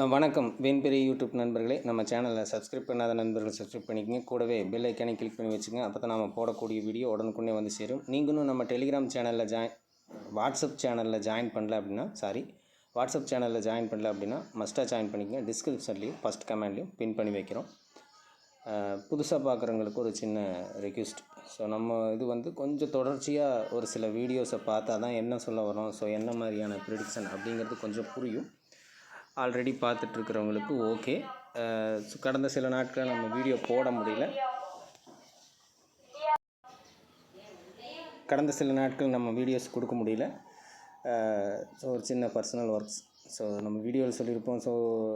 வணக்கம் வேன்பெரிய யூடியூப் நண்பர்களே, நம்ம சேனலில் சப்ஸ்கிரைப் பண்ணாத நண்பர்கள் சப்ஸ்கிரைப் பண்ணிக்கங்க. கூடவே பெல் ஐக்கானை கிளிக் பண்ணி வச்சுங்க. அப்போ தான் நம்ம போடக்கூடிய வீடியோ உடனுக்குடனே வந்து சேரும். நீங்களும் நம்ம டெலிகிராம் சேனலில் வாட்ஸ்அப் சேனலில் ஜாயின் பண்ணல அப்படின்னா மஸ்ட்டாக ஜாயின் பண்ணிக்கங்க. டிஸ்கிரிப்ஷன்லேயும் ஃபஸ்ட் கமெண்ட்லேயும் பின் பண்ணி வைக்கிறோம். புதுசாக பார்க்குறவங்களுக்கு ஒரு சின்ன ரெக்வெஸ்ட். ஸோ நம்ம இது கொஞ்சம் தொடர்ச்சியாக ஒரு சில வீடியோஸை பார்த்தா தான் என்ன சொல்ல வரோம், ஸோ என்ன மாதிரியான ப்ரிடிக்ஷன் அப்படிங்கிறது கொஞ்சம் புரியும். ஆல்ரெடி பார்த்துட்ருக்கிறவங்களுக்கு ஓகே. கடந்த சில நாட்கள் நம்ம வீடியோ போட முடியல. வீடியோஸ் கொடுக்க முடியல. ஸோ ஒரு சின்ன பர்சனல் ஒர்க்ஸ். ஸோ நம்ம வீடியோவில் சொல்லியிருப்போம். ஸோ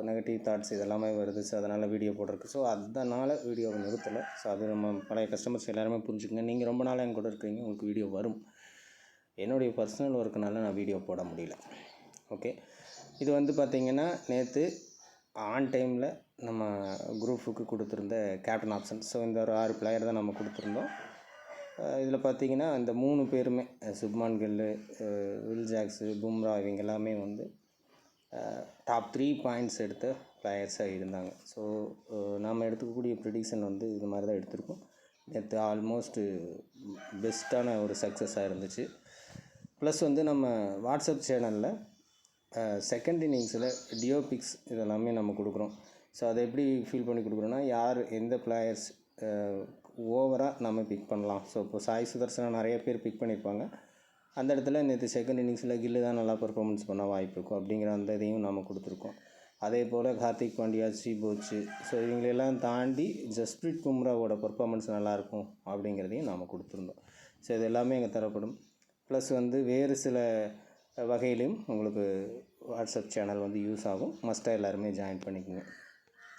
நெகட்டிவ் தாட்ஸ் இதெல்லாமே வருது. ஸோ அதனால் வீடியோ போடுறதுக்கு அதனால் வீடியோவை நிறுத்தலை. ஸோ அது நம்ம பழைய கஸ்டமர்ஸ் எல்லாருமே புரிஞ்சுக்கங்க. நீங்கள் ரொம்ப நாளாக என் கூட இருக்கிறீங்க, உங்களுக்கு வீடியோ வரும். என்னுடைய பர்சனல் ஒர்க்குனால நான் வீடியோ போட முடியல. ஓகே. இது பார்த்திங்கன்னா நேற்று ஆன் டைமில் நம்ம குரூப்புக்கு கொடுத்துருந்த கேப்டன் ஆப்ஷன். ஸோ இந்த ஒரு 6 பிளேயர் தான் நம்ம கொடுத்துருந்தோம். இதில் பார்த்திங்கன்னா இந்த 3 பேருமே சுப்மான் கில்லு, வில் ஜாக்ஸு, பும்ரா இவங்க எல்லாமே டாப் 3 பாயிண்ட்ஸ் எடுத்த பிளேயர்ஸாக இருந்தாங்க. ஸோ நாம் எடுத்துக்கக்கூடிய ப்ரிடிக்ஷன் இது மாதிரி தான் எடுத்திருக்கோம். நேற்று ஆல்மோஸ்ட்டு பெஸ்ட்டான ஒரு சக்ஸஸாக இருந்துச்சு. ப்ளஸ் நம்ம வாட்ஸ்அப் சேனலில் செகண்ட் இன்னிங்ஸில் டியோ பிக்ஸ் இதெல்லாமே நம்ம கொடுக்குறோம். ஸோ அதை எப்படி ஃபீல் பண்ணி கொடுக்குறோன்னா, யார் எந்த பிளேயர்ஸ் ஓவராக நம்ம பிக் பண்ணலாம். ஸோ இப்போ சாய் சுதர்சனா நிறைய பேர் பிக் பண்ணியிருப்பாங்க. அந்த இடத்துல நேற்று செகண்ட் இன்னிங்ஸில் கில்லு தான் நல்லா பர்ஃபார்மன்ஸ் பண்ண வாய்ப்பு இருக்கும் அப்படிங்கிற அந்த இதையும் நம்ம கொடுத்துருக்கோம். அதே போல் கார்த்திக் பாண்டியா, ஸ்ரீபோச்சு, ஸோ இவங்களெல்லாம் தாண்டி ஜஸ்பிரீத் பும்ராவோட பர்ஃபார்மன்ஸ் நல்லாயிருக்கும் அப்படிங்கிறதையும் நாம் கொடுத்துருந்தோம். ஸோ இது எல்லாமே எங்கள் தரப்படும். ப்ளஸ் வேறு சில வகையிலையும் உங்களுக்கு வாட்ஸ்அப் சேனல் யூஸ் ஆகும். மஸ்ட்டாக எல்லாருமே ஜாயின் பண்ணிக்கோங்க.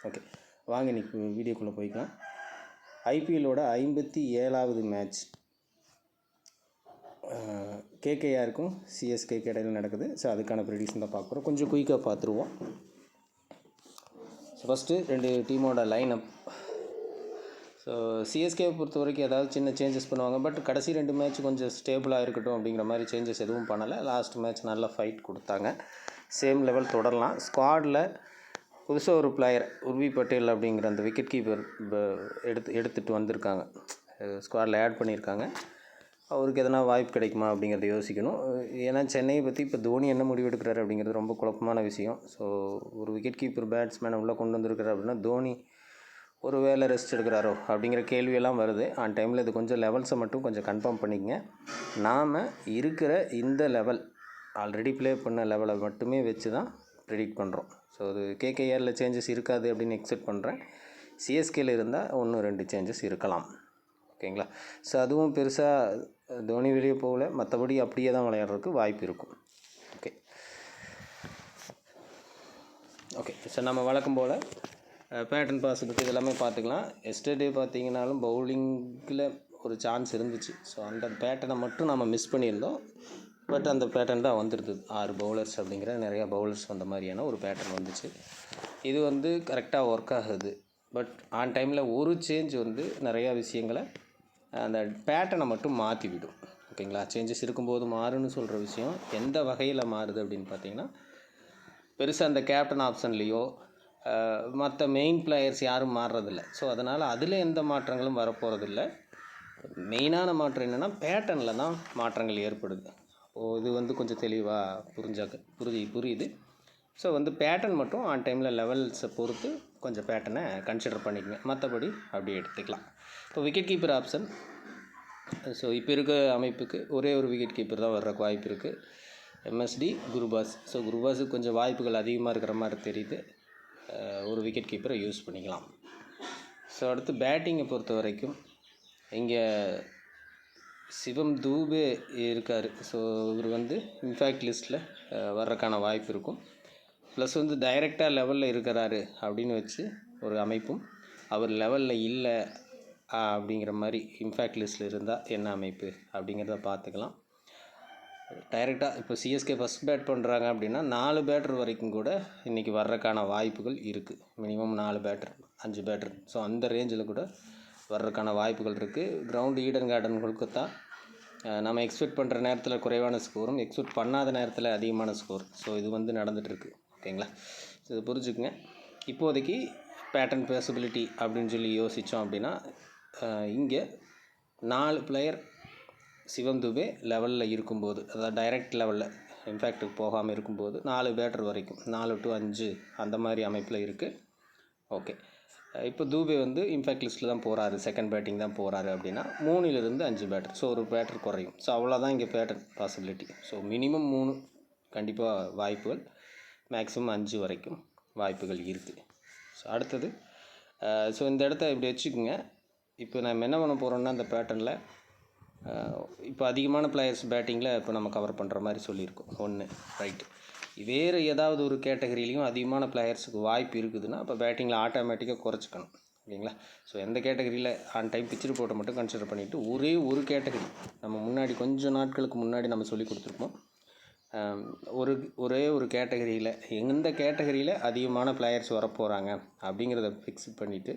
ஓகே, வாங்க இன்றைக்கி வீடியோக்குள்ளே போய்க்கலாம். ஐபிஎல்லோட 57வது மேட்ச் கேகேஆருக்கும் சிஎஸ்கேக்கு இடையில் நடக்குது. ஸோ அதுக்கான ப்ரெடிக்ஷன் தான் பார்க்குறோம். கொஞ்சம் குயிக்காக பார்த்துருவோம். ஸோ ஃபஸ்ட்டு 2 டீமோட லைன் அப். ஸோ சிஎஸ்கேவை பொறுத்த வரைக்கும் ஏதாவது சின்ன சேஞ்சஸ் பண்ணுவாங்க. பட் கடைசி 2 மேட்ச் கொஞ்சம் ஸ்டேபிளாக இருக்கட்டும் அப்படிங்கிற மாதிரி சேஞ்சஸ் எதுவும் பண்ணலை. லாஸ்ட் மேட்ச் நல்ல ஃபைட் கொடுத்தாங்க. சேம் லெவல் தொடரலாம். ஸ்குவாடில் புதுசாக ஒரு பிளேயர் உர்வி பட்டேல் அப்படிங்கிற அந்த விக்கெட் கீப்பர் எடுத்துகிட்டு வந்திருக்காங்க. ஸ்குவாடில் ஆட் பண்ணியிருக்காங்க. அவருக்கு எதனா வாய்ப்பு கிடைக்குமா அப்படிங்கிறத யோசிக்கணும். ஏன்னா சென்னையை பற்றி இப்போ தோனி என்ன முடிவு எடுக்கிறாரு அப்படிங்கிறது ரொம்ப குழப்பமான விஷயம். ஸோ ஒரு விக்கெட் கீப்பர் பேட்ஸ்மேனை உள்ளே கொண்டு வந்திருக்கிறார் அப்படின்னா தோனி ஒரு வேளை ரெஸ்ட் எடுக்கிறாரோ அப்படிங்கிற கேள்வியெல்லாம் வருது. ஆன் டைமில் இது கொஞ்சம் லெவல்ஸை மட்டும் கொஞ்சம் கன்ஃபார்ம் பண்ணிக்கங்க. நாம் இருக்கிற இந்த லெவல் ஆல்ரெடி ப்ளே பண்ண லெவலை மட்டுமே வச்சு தான் ப்ரெடிக்ட் பண்ணுறோம். ஸோ அது கேகேஆரில் சேஞ்சஸ் இருக்காது அப்படின்னு எக்ஸ்பெக்ட் பண்ணுறேன். சிஎஸ்கேயில் இருந்தால் 1-2 சேஞ்சஸ் இருக்கலாம். ஓகேங்களா? ஸோ அதுவும் பெருசாக தோனி வெளியே போகல, மற்றபடி அப்படியே தான் விளையாடுறதுக்கு வாய்ப்பு இருக்கும். ஓகே ஸோ நம்ம வழக்கம் போல் பேட்டர்ன் பாசிபிலிட்டி இதெல்லாமே பார்த்துக்கலாம். எஸ்டர்டே பார்த்திங்கனாலும் பவுலிங்கில் ஒரு சான்ஸ் இருந்துச்சு. ஸோ அந்த பேட்டர்னை மட்டும் நம்ம மிஸ் பண்ணியிருந்தோம். பட் அந்த பேட்டர்ன் தான் வந்துடுது. 6 பவுலர்ஸ் அப்படிங்கிற நிறையா பவுலர்ஸ் வந்த மாதிரியான ஒரு பேட்டர்ன் வந்துச்சு. இது கரெக்டாக ஒர்க் ஆகுது. பட் ஆன் டைமில் ஒரு சேஞ்ச் நிறையா விஷயங்களை அந்த பேட்டர்னை மட்டும் மாற்றிவிடும். ஓகேங்களா? சேஞ்சஸ் இருக்கும்போது மாறுன்னு சொல்கிற விஷயம் எந்த வகையில் மாறுது அப்படின்னு பார்த்தீங்கன்னா, பெருசாக அந்த கேப்டன் ஆப்ஷன்லேயோ மற்ற மெயின் பிளேயர்ஸ் யாரும் மாறுறதில்ல. ஸோ அதனால் அதில் எந்த மாற்றங்களும் வரப்போகிறதில்ல. மெயினான மாற்றம் என்னென்னா பேட்டர்னில் தான் மாற்றங்கள் ஏற்படுது. இது கொஞ்சம் தெளிவாக புரியுது. ஸோ பேட்டர்ன் மட்டும் ஆன் டைமில் லெவல்ஸை பொறுத்து கொஞ்சம் பேட்டர்னை கன்சிடர் பண்ணிக்கங்க. மற்றபடி அப்படியே எடுத்துக்கலாம். இப்போ விக்கெட் கீப்பர் ஆப்ஷன். ஸோ இப்போ இருக்க அமைப்புக்கு ஒரே ஒரு விக்கெட் கீப்பர் தான் வர்றக்கு வாய்ப்பு இருக்குது. எம்எஸ்டி, குருபாஸ். ஸோ குருபாஸுக்கு கொஞ்சம் வாய்ப்புகள் அதிகமாக இருக்கிற மாதிரி தெரியுது. ஒரு விக்கெட் கீப்பரை யூஸ் பண்ணிக்கலாம். ஸோ அடுத்து பேட்டிங்கை பொறுத்த வரைக்கும் இங்கே சிவம் தூபே இருக்கார். ஸோ இவர் இம்பேக்ட் லிஸ்ட்டில் வர்றதுக்கான வாய்ப்பு இருக்கும். ப்ளஸ் டைரெக்டாக லெவலில் இருக்கிறாரு அப்படின்னு வச்சு ஒரு அமைப்பும், அவர் லெவலில் இல்லை அப்படிங்கிற மாதிரி இம்பேக்ட் லிஸ்ட்டில் இருந்தால் என்ன அமைப்பு அப்படிங்கிறத பார்த்துக்கலாம். டைரெக்டாக இப்போ சிஎஸ்கே ஃபஸ்ட் பேட் பண்ணுறாங்க அப்படின்னா 4 பேட்டர் வரைக்கும் கூட இன்றைக்கி வர்றதுக்கான வாய்ப்புகள் இருக்குது. Minimum 4 batter 5 batter. ஸோ அந்த ரேஞ்சில் கூட வர்றதுக்கான வாய்ப்புகள் இருக்குது. கிரவுண்டு ஈடன் கார்டன்களுக்கு தான் நம்ம எக்ஸ்பெக்ட் பண்ணுற நேரத்தில் குறைவான ஸ்கோரும், எக்ஸ்பெக்ட் பண்ணாத நேரத்தில் அதிகமான ஸ்கோர். ஸோ இது நடந்துகிட்ருக்கு. ஓகேங்களா? இது புரிஞ்சுக்குங்க. இப்போதைக்கு பேட்டர்ன் பாசிபிலிட்டி அப்படின்னு சொல்லி யோசித்தோம் அப்படின்னா இங்கே 4 பிளேயர் சிவம் துபே லெவலில் இருக்கும்போது, அதாவது டைரக்ட் லெவலில் இம்பேக்ட்டுக்கு போகாமல் இருக்கும்போது 4 பேட்டர் வரைக்கும் 4 to 5 அந்த மாதிரி அமைப்பில் இருக்குது. ஓகே, இப்போ தூபே வந்து இம்பேக்ட் லிஸ்ட்டில் தான் போகிறாரு, செகண்ட் பேட்டிங் தான் போகிறாரு அப்படின்னா 3லிருந்து 5 பேட்டர், ஸோ ஒரு பேட்டர் குறையும். ஸோ அவ்வளோதான் இங்கே பேட்டர்ன் பாசிபிலிட்டி. ஸோ மினிமம் 3 கண்டிப்பாக வாய்ப்புகள், மேக்ஸிமம் 5 வரைக்கும் வாய்ப்புகள் இருக்குது. ஸோ அடுத்தது ஸோ இந்த இடத்த இப்படி வச்சுக்கோங்க. இப்போ நம்ம என்ன பண்ண போகிறோம்னா இந்த பேட்டர்னில் இப்போ அதிகமான பிளேயர்ஸ் பேட்டிங்கில் இப்போ நம்ம கவர் பண்ணுற மாதிரி சொல்லியிருக்கோம். ஒன்று ரைட்டு. வேறு ஏதாவது ஒரு கேட்டகரியிலையும் அதிகமான பிளேயர்ஸுக்கு வாய்ப்பு இருக்குதுன்னா அப்போ பேட்டிங்கில் ஆட்டோமேட்டிக்காக குறைச்சிக்கணும், இல்லைங்களா? ஸோ எந்த கேட்டகரியில் ஆன் டைம் பிச்சர் போட்டை மட்டும் கன்சிடர் பண்ணிவிட்டு ஒரே ஒரு கேட்டகரி நம்ம முன்னாடி கொஞ்சம் நாட்களுக்கு முன்னாடி நம்ம சொல்லி கொடுத்துருப்போம். ஒரே ஒரு கேட்டகரியில் எந்த கேட்டகரியில் அதிகமான பிளேயர்ஸ் வரப்போகிறாங்க அப்படிங்கிறத ஃபிக்ஸ் பண்ணிவிட்டு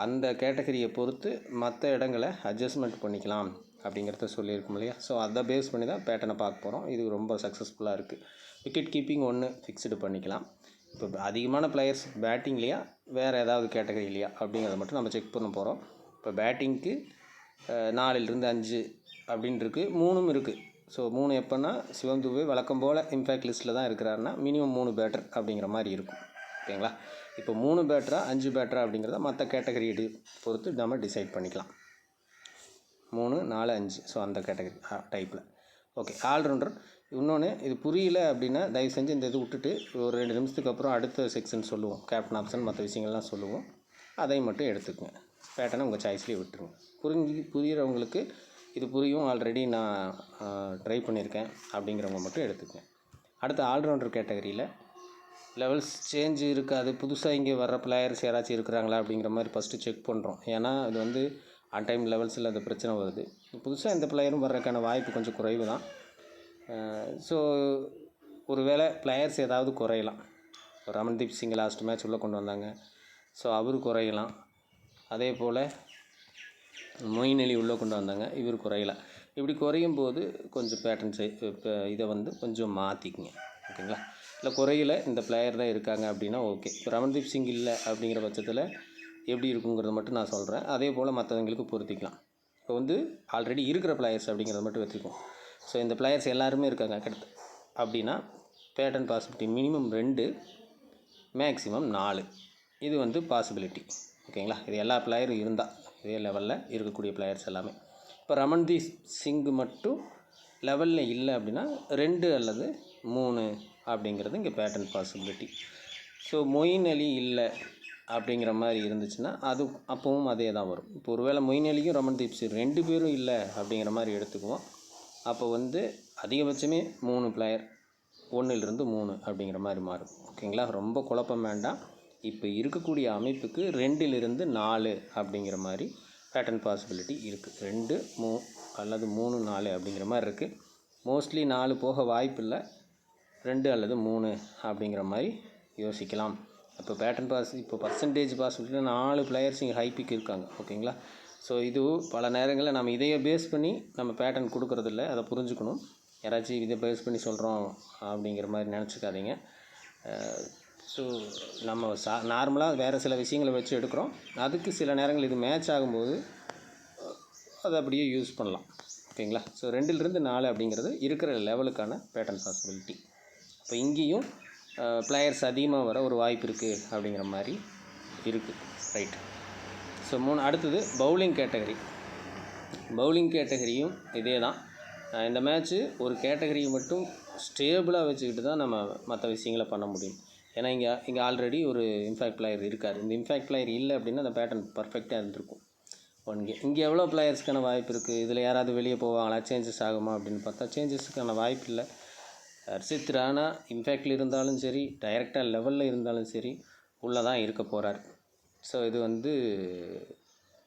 அந்த கேட்டகரியை பொறுத்து மற்ற இடங்களை அட்ஜஸ்ட்மெண்ட் பண்ணிக்கலாம் அப்படிங்கிறத சொல்லியிருக்கோம் இல்லையா? ஸோ அதை பேஸ் பண்ணி தான் பேட்டர்னை பார்க்க போகிறோம். இது ரொம்ப சக்ஸஸ்ஃபுல்லாக இருக்குது. விக்கெட் கீப்பிங் ஒன்று ஃபிக்ஸ்டு பண்ணிக்கலாம். இப்போ அதிகமான பிளேயர்ஸ் பேட்டிங்லையா வேறு ஏதாவது கேட்டகரிலையா அப்படிங்கிறத மட்டும் நம்ம செக் பண்ண போகிறோம். இப்போ பேட்டிங்க்கு 4லிருந்து 5 அப்படின்னு இருக்குது, 3ம் இருக்குது. ஸோ 3 எப்போன்னா சிவம் துபே வழக்கம் போல் இம்பேக்ட் லிஸ்ட்டில் தான் இருக்கிறாருன்னா மினிமம் 3 பேட்டர் அப்படிங்கிற மாதிரி இருக்கும். ஓகேங்களா? இப்போ 3 பேட்டரா 5 பேட்டரா அப்படிங்கிறத மற்ற கேட்டகரி பொறுத்து நம்ம டிசைட் பண்ணிக்கலாம். 3, 4, 5 ஸோ அந்த கேட்டகரி டைப்பில். Okay, all rounder. இன்னொன்று இது புரியல அப்படின்னா தயவு செஞ்சு இந்த இது விட்டுட்டு ஒரு 2 நிமிஷத்துக்கு அப்புறம் அடுத்த செக்ஷன் சொல்லுவோம், கேப்டன் ஆப்ஷன் மற்ற விஷயங்கள்லாம் சொல்லுவோம், அதை மட்டும் எடுத்துக்கோங்க. பேட்டர்னை உங்கள் சாய்ஸ்லேயே விட்டுருங்க. புரிகிறவங்களுக்கு இது புரியும், ஆல்ரெடி நான் ட்ரை பண்ணியிருக்கேன் அப்படிங்கிறவங்க மட்டும் எடுத்துக்கோங்க. அடுத்த ஆல்ரவுண்டர் கேட்டகரியில் லெவல்ஸ் சேஞ்ச் இருக்காது, புதுசாக இங்கே வர்ற பிளேயர்ஸ் யாராச்சும் இருக்கிறாங்களா அப்படிங்கிற மாதிரி ஃபஸ்ட்டு செக் பண்ணுறோம். ஏன்னா அது வந்து ஆன் டைம் லெவல்ஸில் அந்த பிரச்சனை வருது. புதுசாக இந்த பிளேயரும் வர்றதுக்கான வாய்ப்பு கொஞ்சம் குறைவு தான். ஸோ ஒரு வேளை பிளேயர்ஸ் ஏதாவது குறையலாம். ரமன்தீப் சிங் லாஸ்ட் மேட்ச் உள்ளே கொண்டு வந்தாங்க, ஸோ அவர் குறையலாம். அதே போல் மொயின் அலி உள்ளே கொண்டு வந்தாங்க, இவர் குறையலாம். இப்படி குறையும் போது கொஞ்சம் பேட்டர்ன் இதை வந்து கொஞ்சம் மாற்றிக்குங்க. ஓகேங்களா? இல்லை குறையில இந்த பிளேயர் தான் இருக்காங்க அப்படின்னா ஓகே. இப்போ ரமன்தீப் சிங் இல்லை அப்படிங்கிற பட்சத்தில் எப்படி இருக்குங்கிறத மட்டும் நான் சொல்கிறேன். அதே போல் மற்றவங்களுக்கு பொருத்திக்கலாம். இப்போ வந்து ஆல்ரெடி இருக்கிற பிளேயர்ஸ் அப்படிங்கிறத மட்டும் வச்சுக்குவோம். ஸோ இந்த பிளேயர்ஸ் எல்லாருமே இருக்காங்க அப்படின்னா பேட்டர்ன் பாசிபிலிட்டி மினிமம் 2, மேக்ஸிமம் 4. இது வந்து பாசிபிலிட்டி. ஓகேங்களா? இது எல்லா பிளேயரும் இருந்தால் இதே லெவலில் இருக்கக்கூடிய பிளேயர்ஸ் எல்லாமே. இப்போ ரமன்தீப் சிங் மட்டும் லெவலில் இல்லை அப்படின்னா 2 அல்லது 3 அப்படிங்கிறது இங்கே பேட்டர்ன் பாசிபிலிட்டி. ஸோ மொயின் அலி இல்லை அப்படிங்கிற மாதிரி இருந்துச்சுன்னா அது அப்போவும் அதே தான் வரும். இப்போ ஒருவேளை மொயின் அலியும் ரமன்தீப் சிங் 2 பேரும் இல்லை அப்படிங்கிற மாதிரி எடுத்துக்குவோம். அப்போ வந்து அதிகபட்சமே 3 பிளேயர், 1லிருந்து 3 அப்படிங்கிற மாதிரி மாறும். ஓகேங்களா? ரொம்ப குழப்பம் வேண்டாம். இப்போ இருக்கக்கூடிய அமைப்புக்கு 2லிருந்து 4 அப்படிங்கிற மாதிரி பேட்டர்ன் பாசிபிலிட்டி இருக்குது. 2, 3 அல்லது 3, 4 அப்படிங்கிற மாதிரி இருக்குது. மோஸ்ட்லி 4 போக வாய்ப்பு இல்லை, 2 அல்லது 3 அப்படிங்கிற மாதிரி யோசிக்கலாம். இப்போ பேட்டர்ன் இப்போ பர்சன்டேஜ் பாசிபிலிட்டி 4 பிளேயர்ஸ் இங்கே ஹைபிக் இருக்காங்க. ஓகேங்களா? ஸோ இது பல நேரங்களில் நம்ம இதையே பேஸ் பண்ணி நம்ம பேட்டர்ன் கொடுக்குறதில்ல, அதை புரிஞ்சுக்கணும். யாராச்சும் இதை பேஸ் பண்ணி சொல்கிறோம் அப்படிங்கிற மாதிரி நினச்சிக்காதீங்க. ஸோ நம்ம நார்மலாக வேறு சில விஷயங்களை வச்சு எடுக்கிறோம். அதுக்கு சில நேரங்கள் இது மேட்ச் ஆகும்போது அதை அப்படியே யூஸ் பண்ணலாம். ஓகேங்களா? ஸோ 2லிருந்து 4 அப்படிங்கிறது இருக்கிற லெவலுக்கான பேட்டர்ன் பாசிபிலிட்டி. இப்போ இங்கேயும் பிளேயர்ஸ் அதிகமாக வர ஒரு வாய்ப்பு இருக்குது அப்படிங்கிற மாதிரி இருக்குது. ரைட். ஸோ அடுத்தது பவுலிங் கேட்டகரி. பவுலிங் கேட்டகரியும் இதே தான். இந்த மேட்ச்சு ஒரு கேட்டகரியை மட்டும் ஸ்டேபிளாக வச்சுக்கிட்டு தான் நம்ம மற்ற விஷயங்களை பண்ண முடியும். ஏன்னா இங்கே ஆல்ரெடி ஒரு இம்பேக்ட் பிளேயர் இருக்கார். இந்த இம்பேக்ட் பிளேயர் இல்லை அப்படின்னா அந்த பேட்டர்ன் பர்ஃபெக்டாக இருந்திருக்கும். இங்கே எவ்வளோ பிளேயர்ஸ்க்கான வாய்ப்பு இருக்குது, இதில் யாராவது வெளியே போவாங்களா, சேஞ்சஸ் ஆகுமா அப்படின்னு பார்த்தா சேஞ்சஸுக்கான வாய்ப்பு இல்லை. ஹர்ஷித் ராணா இம்பேக்டில் இருந்தாலும் சரி, டைரெக்டாக லெவலில் இருந்தாலும் சரி உள்ளே தான் இருக்க போகிறார். ஸோ இது வந்து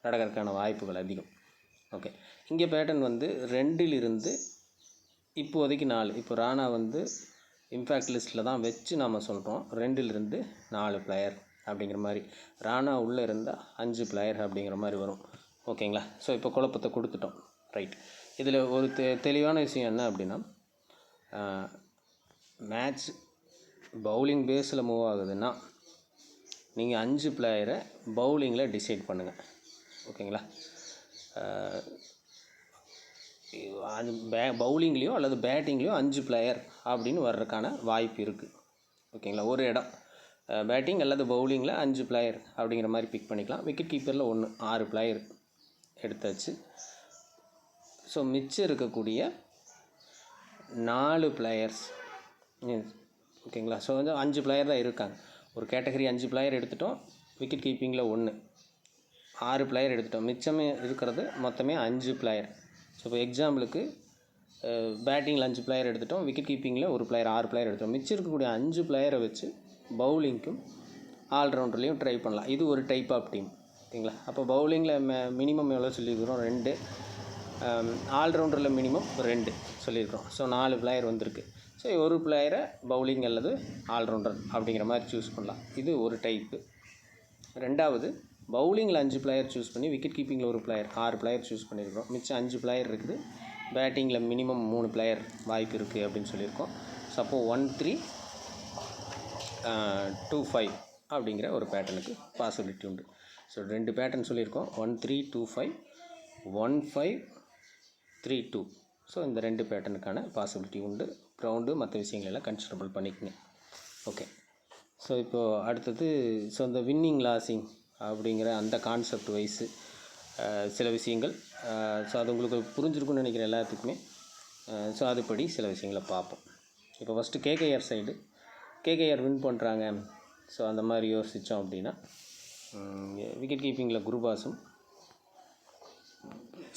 நடக்கிறதுக்கான வாய்ப்புகள் அதிகம். ஓகே, இங்கே பேட்டர்ன் வந்து 2லிருந்து இப்போதைக்கு 4. இப்போ ராணா வந்து இம்பேக்ட் லிஸ்ட்டில் தான் வச்சு நாம் சொல்கிறோம் 2லிருந்து 4 பிளேயர் அப்படிங்கிற மாதிரி. ராணா உள்ளே இருந்தால் 5 பிளேயர் அப்படிங்கிற மாதிரி வரும். ஓகேங்களா? ஸோ இப்போ குழப்பத்தை கொடுத்துட்டோம். ரைட். இதில் ஒரு தெளிவான விஷயம் என்ன அப்படின்னா மேட்ச் பவுலிங் பேஸில் மூவ் ஆகுதுன்னா நீங்கள் 5 பிளேயரை பவுலிங்கில் டிசைட் பண்ணுங்கள். ஓகேங்களா? அது பவுலிங்லேயோ அல்லது பேட்டிங்லேயோ 5 பிளேயர் அப்படின்னு வர்றதுக்கான வாய்ப்பு இருக்குது. ஓகேங்களா? ஒரு இடம் பேட்டிங் அல்லது பவுலிங்கில் 5 பிளேயர் அப்படிங்கிற மாதிரி பிக் பண்ணிக்கலாம். விக்கெட் கீப்பரில் 1 6 பிளேயர் எடுத்தாச்சு. ஸோ மிச்சம் இருக்கக்கூடிய 4 பிளேயர்ஸ். ஓகேங்களா? ஸோ வந்து 5 பிளேயர் தான் இருக்காங்க. ஒரு கேட்டகரி 5 பிளேயர் எடுத்துட்டோம். விக்கெட் கீப்பிங்கில் 1 6 பிளேயர் எடுத்துட்டோம். மிச்சமே இருக்கிறது மொத்தமே 5 பிளேயர். ஸோ இப்போ எக்ஸாம்பிளுக்கு பேட்டிங்கில் 5 பிளேயர் எடுத்துட்டோம், விக்கெட் கீப்பிங்கில் ஒரு பிளேயர் 6 பிளேயர் எடுத்துட்டோம். மிச்சம் இருக்கக்கூடிய 5 பிளேயரை வச்சு பவுலிங்க்கும் ஆல்ரவுண்டர்லேயும் ட்ரை பண்ணலாம். இது ஒரு டைப் ஆஃப் டீம். ஓகேங்களா? அப்போ பவுலிங்கில் மினிமம் எவ்வளோ சொல்லியிருக்கிறோம்? 2. ஆல்ரவுண்டரில் மினிமம் 2 சொல்லியிருக்கிறோம். ஸோ 4 பிளேயர் வந்திருக்கு. ஸோ ஒரு பிளேயரை பவுலிங் அல்லது ஆல்ரவுண்டர் அப்படிங்கிற மாதிரி சூஸ் பண்ணலாம். இது ஒரு டைப்பு. ரெண்டாவது, பவுலிங்கில் 5 பிளேயர் சூஸ் பண்ணி விக்கெட் கீப்பிங்கில் ஒரு பிளேயர் 6 பிளேயர் சூஸ் பண்ணியிருக்கிறோம். மிச்சம் 5 பிளேயர் இருக்குது. பேட்டிங்கில் மினிமம் 3 பிளேயர் வாய்ப்பு இருக்குது அப்படின்னு சொல்லியிருக்கோம். சப்போ 1-3 2-5 அப்படிங்கிற ஒரு பேட்டர்னுக்கு பாசிபிலிட்டி உண்டு. ஸோ 2 பேட்டர்ன் சொல்லியிருக்கோம். 1-3 2-5, 1-5 3-2. ஸோ இந்த 2 பேட்டர்னுக்கான பாசிபிலிட்டி உண்டு. கிரவுண்டு மற்ற விஷயங்களெல்லாம் கன்சிடரபிள் பண்ணிக்கங்க. ஓகே. ஸோ இப்போது அடுத்தது இந்த வின்னிங் லாஸிங் அப்படிங்கிற அந்த கான்செப்ட் வைஸு சில விஷயங்கள். ஸோ அது உங்களுக்கு புரிஞ்சிருக்குன்னு நினைக்கிறேன் எல்லாத்துக்குமே. ஸோ அதுபடி சில விஷயங்களை பார்ப்போம். இப்போ first KKR side. KKR win பண்ணுறாங்க. ஸோ அந்த மாதிரி யோசித்தோம் அப்படின்னா விக்கெட் கீப்பிங்கில் குருபாஸும்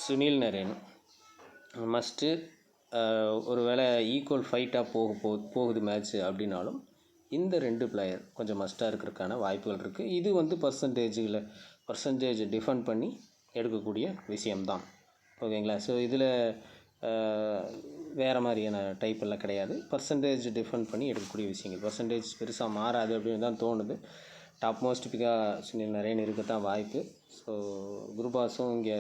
சுனில் நரேனும் மஸ்ட்டு. ஒரு வேளை ஈக்குவல் ஃபைட்டாக போகுது மேட்ச்சு அப்படின்னாலும் இந்த 2 பிளேயர் கொஞ்சம் மஸ்ட்டாக இருக்கிறதுக்கான வாய்ப்புகள் இருக்குது. இது வந்து பர்சன்டேஜ் டிஃபெண்ட் பண்ணி எடுக்கக்கூடிய விஷயம்தான். ஓகேங்களா? ஸோ இதில் வேறு மாதிரியான டைப்பெல்லாம் கிடையாது. பர்சன்டேஜ் டிஃபெண்ட் பண்ணி எடுக்கக்கூடிய விஷயங்கள். பர்சன்டேஜ் பெருசாக மாறாது அப்படின்னு தான் தோணுது. டாப் மோஸ்ட் பிக்காக சுனில் நரேன் இருக்கத்தான் வாய்ப்பு. ஸோ குருபாஸும் இங்கே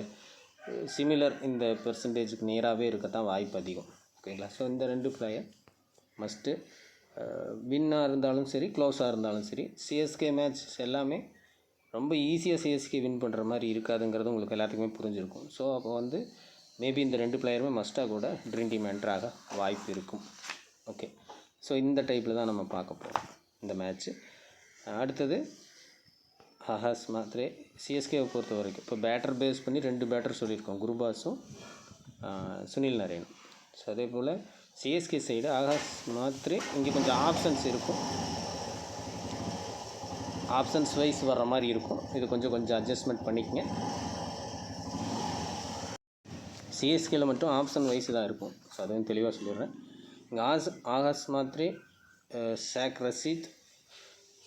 சிமிலர் இந்த பெர்சன்டேஜுக்கு நேராகவே இருக்கத்தான் வாய்ப்பு அதிகம். ஓகேங்களா? ஸோ இந்த 2 பிளேயர் மஸ்ட்டு. வின்னாக இருந்தாலும் சரி, க்ளோஸாக இருந்தாலும் சரி, சிஎஸ்கே மேட்ச் எல்லாமே ரொம்ப ஈஸியாக சிஎஸ்கே வின் பண்ணுற மாதிரி இருக்காதுங்கிறது உங்களுக்கு எல்லாத்துக்குமே புரிஞ்சிருக்கும். ஸோ அப்போ வந்து மேபி இந்த 2 பிளேயருமே மஸ்ட்டாக கூட ட்ரீம் டீம் என்ட்ராக வாய்ப்பு இருக்கும். ஓகே. ஸோ இந்த டைப்பில் தான் நம்ம பார்க்க போகிறோம் இந்த மேட்ச்சு. அடுத்தது ஆகாஷ் மாத்ரே. சிஎஸ்கேவை பொறுத்த வரைக்கும் இப்போ பேட்டர் பேஸ் பண்ணி 2 பேட்டர் சொல்லியிருக்கோம், குருபாஸும் சுனில் நரேனும். ஸோ அதே போல் சிஎஸ்கே சைடு ஆகாஷ் மாத்ரே. இங்கே கொஞ்சம் ஆப்ஷன்ஸ் இருக்கும், ஆப்ஷன்ஸ் வைஸ் வர்ற மாதிரி இருக்கும். இது கொஞ்சம் அட்ஜஸ்ட்மெண்ட் பண்ணிக்கங்க. சிஎஸ்கேயில் மட்டும் ஆப்ஷன் வைஸ் தான் இருக்கும். ஸோ அதுவும் தெளிவாக சொல்லிடுறேன். இங்கே ஆகாஷ் மாத்ரே, ஷேக் ரஷீத்.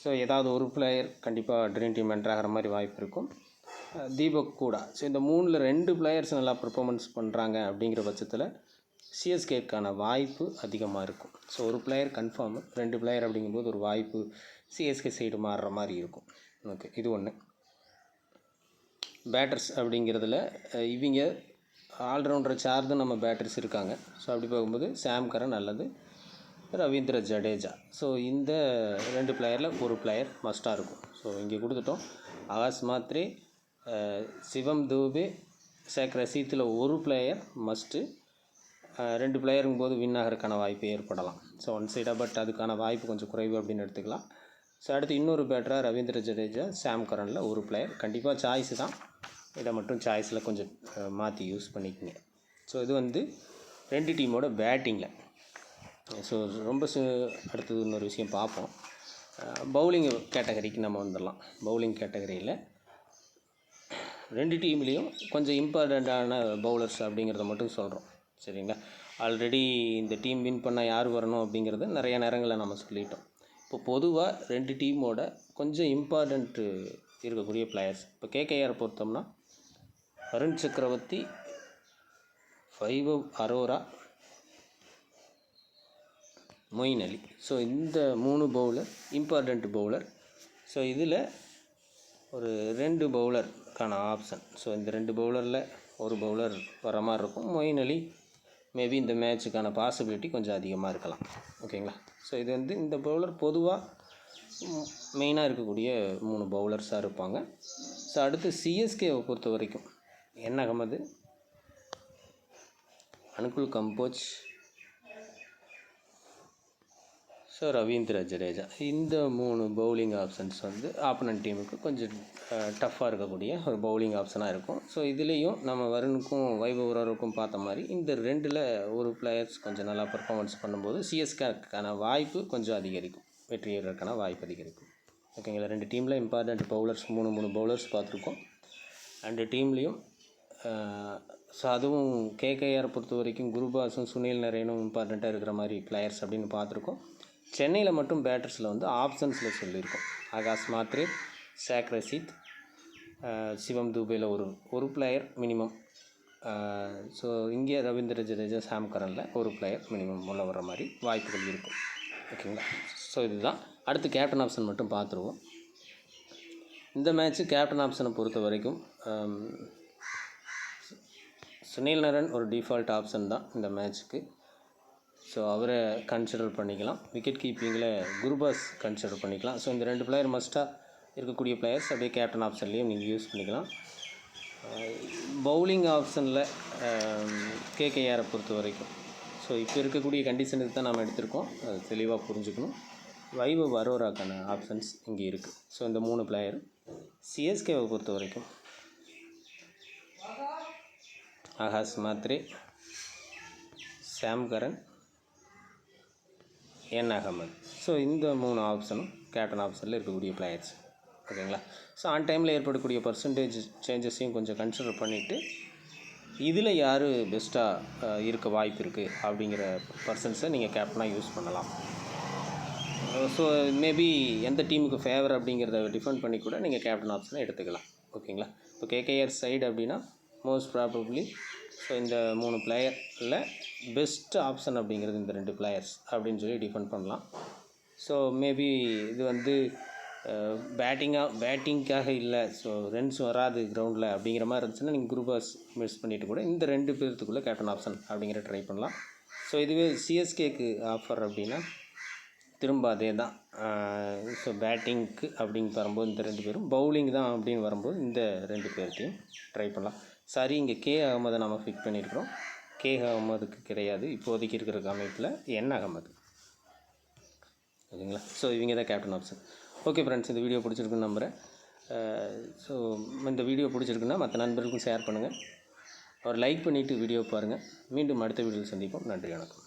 ஸோ ஏதாவது ஒரு பிளேயர் கண்டிப்பாக ட்ரீம் டீம் என்டர் ஆகிற மாதிரி வாய்ப்பு இருக்கும். தீபக் கூட. ஸோ இந்த 3ல் 2 பிளேயர்ஸ் நல்லா பெர்ஃபார்மன்ஸ் பண்ணுறாங்க அப்படிங்கிற பட்சத்தில் சிஎஸ்கேக்கான வாய்ப்பு அதிகமாக இருக்கும். ஸோ ஒரு பிளேயர் கன்ஃபார்மு, 2 பிளேயர் அப்படிங்கும்போது ஒரு வாய்ப்பு சிஎஸ்கே சைடு மாறுற மாதிரி இருக்கும். ஓகே, இது ஒன்று. பேட்டர்ஸ் அப்படிங்கிறதுல இவங்க ஆல்ரவுண்டரை சார்ந்து நம்ம பேட்டர்ஸ் இருக்காங்க. ஸோ அப்படி பார்க்கும்போது சாம் கரன் அல்லது ரவீந்திர ஜடேஜா. ஸோ இந்த 2 பிளேயரில் ஒரு பிளேயர் மஸ்ட்டாக இருக்கும். ஸோ இங்கே கொடுத்துட்டோம். ஆகாஷ் மாத்ரே, சிவம் தூபே, ஷேக் ரஷீத்தில் ஒரு பிளேயர் மஸ்ட்டு. 2 பிளேயருங்கும் போது வின் ஆகிறதுக்கான வாய்ப்பு ஏற்படலாம். ஸோ ஒன் சைடாக, பட் அதுக்கான வாய்ப்பு கொஞ்சம் குறைவு அப்படின்னு எடுத்துக்கலாம். ஸோ அடுத்து இன்னொரு பேட்டராக ரவீந்திர ஜடேஜா, சாம் கரனில் ஒரு பிளேயர். கண்டிப்பாக சாய்ஸு தான், இதை மட்டும் சாய்ஸில் கொஞ்சம் மாற்றி யூஸ் பண்ணிக்கோங்க. ஸோ இது வந்து 2 டீமோட பேட்டிங்கில். ஸோ ரொம்ப அடுத்தது இன்னொரு விஷயம் பார்ப்போம். பவுலிங் கேட்டகரிக்கு நம்ம வந்துடலாம். பவுலிங் கேட்டகரியில் 2 டீம்லேயும் கொஞ்சம் இம்பார்ட்டண்ட்டான பவுலர்ஸ் அப்படிங்கிறத மட்டும் சொல்கிறோம். சரிங்களா? ஆல்ரெடி இந்த டீம் வின் பண்ணால் யார் வரணும் அப்படிங்கிறது நிறைய நேரங்களில் நம்ம சொல்லிட்டோம். இப்போ பொதுவாக 2 டீமோட கொஞ்சம் இம்பார்ட்டண்ட்டு இருக்கக்கூடிய பிளேயர்ஸ். இப்போ கேகேஆர் பொறுத்தோம்னா வருண் சக்கரவர்த்தி, வைபவ் அரோரா, மொயின் அலி. ஸோ இந்த 3 பவுலர் இம்பார்ட்டண்ட் பவுலர். ஸோ இதில் ஒரு 2 பவுலருக்கான ஆப்ஷன். ஸோ இந்த 2 பவுலரில் ஒரு பவுலர் வர மாதிரி இருக்கும். மொயின் அலி மேபி இந்த மேட்ச்சுக்கான பாசிபிலிட்டி கொஞ்சம் அதிகமாக இருக்கலாம். ஓகேங்களா? ஸோ இது வந்து இந்த பவுலர் பொதுவாக மெயினாக இருக்கக்கூடிய 3 பவுலர்ஸாக இருப்பாங்க. ஸோ அடுத்து சிஎஸ்கேவை பொறுத்த வரைக்கும் என் அகமது, அனுகுல் கம்போஜ், ஸோ ரவீந்திர ஜடேஜா. இந்த 3 பவுலிங் ஆப்ஷன்ஸ் வந்து ஆப்போனன்ட் டீமுக்கு கொஞ்சம் டஃப்பாக இருக்கக்கூடிய ஒரு பவுலிங் ஆப்ஷனாக இருக்கும். ஸோ இதுலேயும் நம்ம வருணுக்கும் வைபவ் வராருக்கும் பார்த்த மாதிரி இந்த 2ல் ஒரு பிளேயர்ஸ் கொஞ்சம் நல்லா பர்ஃபார்மன்ஸ் பண்ணும்போது சிஎஸ்கேக்கான வாய்ப்பு கொஞ்சம் அதிகரிக்கும், வெற்றி பெறுவதற்கான வாய்ப்பு அதிகரிக்கும். ஓகேங்களா? 2 டீமில் இம்பார்ட்டண்ட் பவுலர்ஸ் 3 பவுலர்ஸ் பார்த்துருக்கோம். 2 டீம்லேயும் ஸோ அதுவும் கேகேஆர் பொறுத்த வரைக்கும் குருபாஸும் சுனில் நரேனும் இம்பார்ட்டண்ட்டாக இருக்கிற மாதிரி பிளேயர்ஸ் அப்படின்னு பார்த்துருக்கோம். சென்னையில் மட்டும் பேட்டர்ஸில் வந்து ஆப்ஷன்ஸில் சொல்லியிருக்கோம். ஆகாஷ் மாத்ரே, ஷேக் ரஷீத், சிவம் துபேயில் ஒரு பிளேயர் மினிமம். ஸோ இங்கே ரவீந்திர ஜடேஜா, சாம் கரனில் ஒரு பிளேயர் மினிமம் உள்ள வர மாதிரி வாய்ப்புகள் இருக்கும். ஓகேங்களா? ஸோ இதுதான். அடுத்து கேப்டன் ஆப்ஷன் மட்டும் பார்த்துருவோம். இந்த மேட்ச்சு கேப்டன் ஆப்ஷனை பொறுத்த வரைக்கும் சுனில் நரன் ஒரு டிஃபால்ட் ஆப்ஷன் தான் இந்த மேட்ச்சுக்கு. ஸோ அவரை கன்சிடர் பண்ணிக்கலாம். விக்கெட் கீப்பிங்கில் குருபாஸ் கன்சிடர் பண்ணிக்கலாம். ஸோ இந்த 2 பிளேயர் மஸ்ட்டாக இருக்கக்கூடிய பிளேயர்ஸ் அப்படியே கேப்டன் ஆப்ஷன்லேயும் நீங்கள் யூஸ் பண்ணிக்கலாம். பவுலிங் ஆப்ஷனில் கேகேஆரை பொறுத்த வரைக்கும் ஸோ இப்போ இருக்கக்கூடிய கண்டிஷனுக்கு தான் நாம் எடுத்திருக்கோம், அது தெளிவாக புரிஞ்சுக்கணும். வைபவ் அரோராக்கான ஆப்ஷன்ஸ் இங்கே இருக்குது. ஸோ இந்த 3 பிளேயர். சிஎஸ்கேவை பொறுத்த வரைக்கும் ஆகாஷ் மாத்ரே, சாம் கரன், என் அகமது. ஸோ இந்த 3 ஆப்ஷனும் கேப்டன் ஆப்ஷனில் இருக்கக்கூடிய பிளேயர்ஸ். ஓகேங்களா? ஸோ ஆன் டைமில் ஏற்படக்கூடிய பர்சன்டேஜ் சேஞ்சஸையும் கொஞ்சம் கன்சிடர் பண்ணிவிட்டு இதில் யார் பெஸ்ட்டாக இருக்க வாய்ப்பு இருக்குது அப்படிங்கிற பர்சன்ஸை நீங்கள் கேப்டனாக யூஸ் பண்ணலாம். ஸோ மேபி எந்த டீமுக்கு ஃபேவர் அப்படிங்கிறத டிஃபெண்ட் பண்ணி கூட நீங்கள் கேப்டன் ஆப்ஷனை எடுத்துக்கலாம். ஓகேங்களா? இப்போ கேகேஆர் சைடு அப்படின்னா மோஸ்ட் ப்ராபப்ளி ஸோ இந்த 3 பிளேயரில் பெஸ்ட் ஆப்ஷன் அப்படிங்கிறது இந்த 2 பிளேயர்ஸ் அப்படின்னு சொல்லி டிஃபெண்ட் பண்ணலாம். ஸோ மேபி இது வந்து பேட்டிங்காக இல்லை, ஸோ ரன்ஸ் வராது கிரவுண்டில் அப்படிங்கிற மாதிரி இருந்துச்சுன்னா நீங்கள் குருபாஸ் மிஸ் பண்ணிவிட்டு கூட இந்த 2 பேர்த்துக்குள்ளே கேப்டன் ஆப்ஷன் அப்படிங்கிற ட்ரை பண்ணலாம். ஸோ இதுவே சிஎஸ்கேக்கு ஆஃபர் அப்படின்னா திரும்ப அதே தான். ஸோ பேட்டிங்க்கு அப்படின்னு வரும்போது இந்த 2 பேரும், பவுலிங் தான் அப்படின்னு வரும்போது இந்த 2 பேர்த்தையும் ட்ரை பண்ணலாம். சாரி, இங்கே கே அகமதை நம்ம ஃபிக்ஸ் பண்ணியிருக்கிறோம். கே அகமதுக்கு கிடையாது இப்போதைக்கு இருக்கிற அமைப்பில் என் அகமது. ஓகேங்களா? ஸோ இவங்க தான் கேப்டன் ஆப்ஷன். ஓகே ஃப்ரெண்ட்ஸ், இந்த வீடியோ பிடிச்சிருக்குன்னு நம்புகிறேன். ஸோ இந்த வீடியோ பிடிச்சிருக்குன்னா மற்ற நண்பர்களுக்கும் ஷேர் பண்ணுங்கள். ஒரு லைக் பண்ணிவிட்டு வீடியோ பாருங்கள். மீண்டும் அடுத்த வீடியோவில் சந்திப்போம். நன்றி, வணக்கம்.